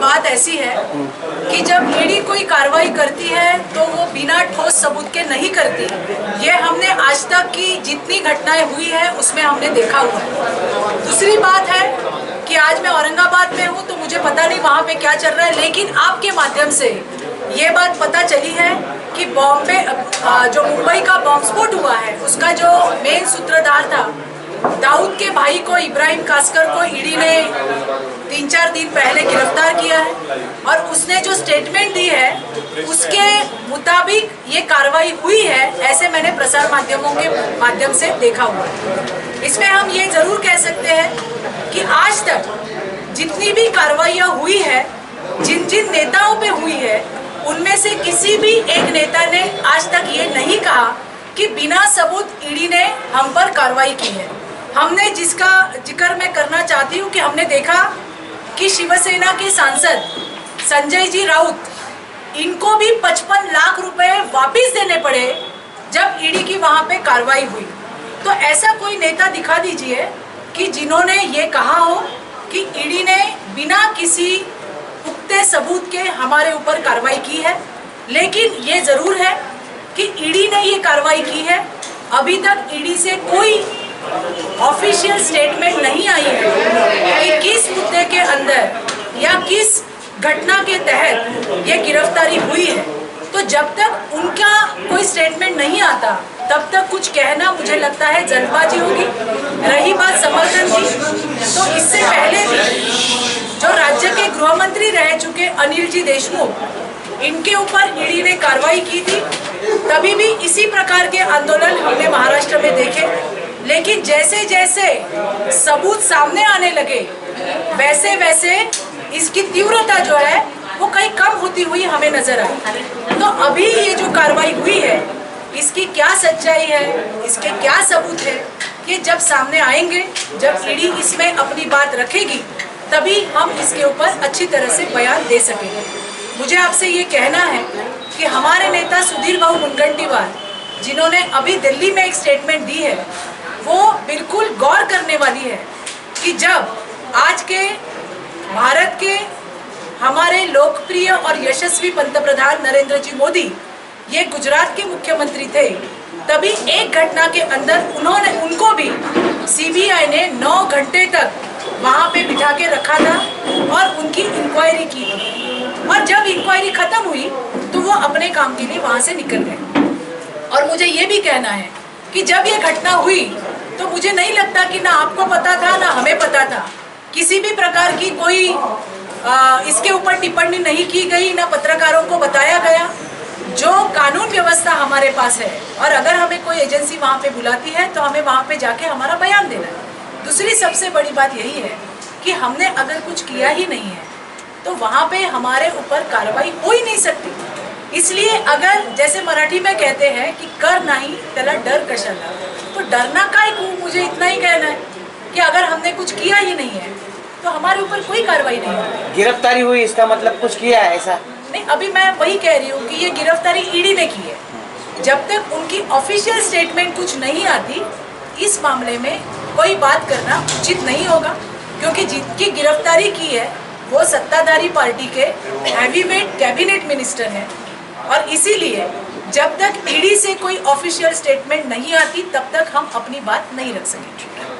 बात ऐसी है कि जब ईडी कोई कार्रवाई करती है तो वो बिना ठोस सबूत के नहीं करती। ये हमने आज तक की जितनी घटनाएं हुई है उसमें हमने देखा हुआ है। दूसरी बात है कि आज मैं औरंगाबाद में हूँ तो मुझे पता नहीं वहाँ पे क्या चल रहा है, लेकिन आपके माध्यम से ये बात पता चली है कि बॉम्बे जो मुंबई का बॉम्ब स्फोट हुआ है उसका जो मेन सूत्रधार था दाऊद के भाई को, इब्राहिम कास्कर को ईडी ने 3-4 दिन पहले गिरफ्तार किया है और उसने जो स्टेटमेंट दी है उसके मुताबिक ये कार्रवाई हुई है, ऐसे मैंने प्रसार माध्यमों के माध्यम से देखा हुआ है। इसमें हम ये जरूर कह सकते हैं कि आज तक जितनी भी कार्रवाइयाँ हुई है, जिन जिन नेताओं पे हुई है, उनमें से किसी भी एक नेता ने आज तक ये नहीं कहा कि बिना सबूत ईडी ने हम पर कार्रवाई की है। हमने जिसका जिक्र मैं करना चाहती हूँ कि हमने देखा कि शिवसेना के सांसद संजय जी राउत, इनको भी 55 लाख रुपए वापस देने पड़े जब ईडी की वहाँ पे कार्रवाई हुई। तो ऐसा कोई नेता दिखा दीजिए कि जिन्होंने ये कहा हो कि ईडी ने बिना किसी पुख्ते सबूत के हमारे ऊपर कार्रवाई की है। लेकिन ये जरूर है कि ईडी ने ये कार्रवाई की है। अभी तक ईडी से कोई ऑफिशियल स्टेटमेंट नहीं आई है कि किस मुद्दे के अंदर या किस घटना के तहत ये गिरफ्तारी हुई है। तो जब तक उनका कोई स्टेटमेंट नहीं आता तब तक कुछ कहना मुझे लगता है जल्दबाजी होगी। रही बात समर्थन की, तो इससे पहले भी जो राज्य के गृह मंत्री रह चुके अनिल जी देशमुख, इनके ऊपर ईडी ने कार्रवाई की थी। तभी भी इसी प्रकार के आंदोलन हमने महाराष्ट्र में देखे, लेकिन जैसे जैसे सबूत सामने आने लगे वैसे वैसे इसकी तीव्रता जो है वो कहीं कम होती हुई हमें नजर आई। तो अभी ये जो कार्रवाई हुई है इसकी क्या सच्चाई है, इसके क्या सबूत है, ये जब सामने आएंगे, जब ईडी इसमें अपनी बात रखेगी, तभी हम इसके ऊपर अच्छी तरह से बयान दे सकेंगे। मुझे आपसे ये कहना है कि हमारे नेता सुधीर भाऊ मुनगंटीवार, जिन्होंने अभी दिल्ली में एक स्टेटमेंट दी है, वो बिल्कुल गौर करने वाली है कि जब आज के भारत के हमारे लोकप्रिय और यशस्वी पंतप्रधान नरेंद्र जी मोदी ये गुजरात के मुख्यमंत्री थे, तभी एक घटना के अंदर उनको भी सीबीआई ने 9 घंटे तक वहाँ पे बिठा के रखा था और उनकी इंक्वायरी की। और जब इंक्वायरी खत्म हुई तो वो अपने काम के लिए वहाँ से निकल गए। और मुझे ये भी कहना है कि जब ये घटना हुई तो मुझे नहीं लगता कि ना आपको पता था ना हमें पता था, किसी भी प्रकार की कोई इसके ऊपर टिप्पणी नहीं की गई, ना पत्रकारों को बताया गया। जो कानून व्यवस्था हमारे पास है और अगर हमें कोई एजेंसी वहाँ पे बुलाती है तो हमें वहाँ पे जाके हमारा बयान देना है। दूसरी सबसे बड़ी बात यही है कि हमने अगर कुछ किया ही नहीं है तो वहाँ पे हमारे ऊपर कार्रवाई हो ही नहीं सकती। इसलिए अगर जैसे मराठी में कहते हैं कि कर नहीं त्याला डर कशाला, तो डरना काय को, मुझे इतना ही कहना है कि अगर हमने कुछ किया ही नहीं है तो हमारे ऊपर कोई कार्रवाई नहीं है। गिरफ्तारी हुई इसका मतलब कुछ किया है ऐसा नहीं, अभी मैं वही कह रही हूँ कि ये गिरफ्तारी ईडी ने की है। जब तक उनकी ऑफिशियल स्टेटमेंट कुछ नहीं आती, इस मामले में कोई बात करना उचित नहीं होगा, क्योंकि जिनकी गिरफ्तारी की है वो सत्ताधारी पार्टी के हैवीवेट कैबिनेट मिनिस्टर हैं। और इसीलिए जब तक ईडी से कोई ऑफिशियल स्टेटमेंट नहीं आती तब तक हम अपनी बात नहीं रख सकेंगे।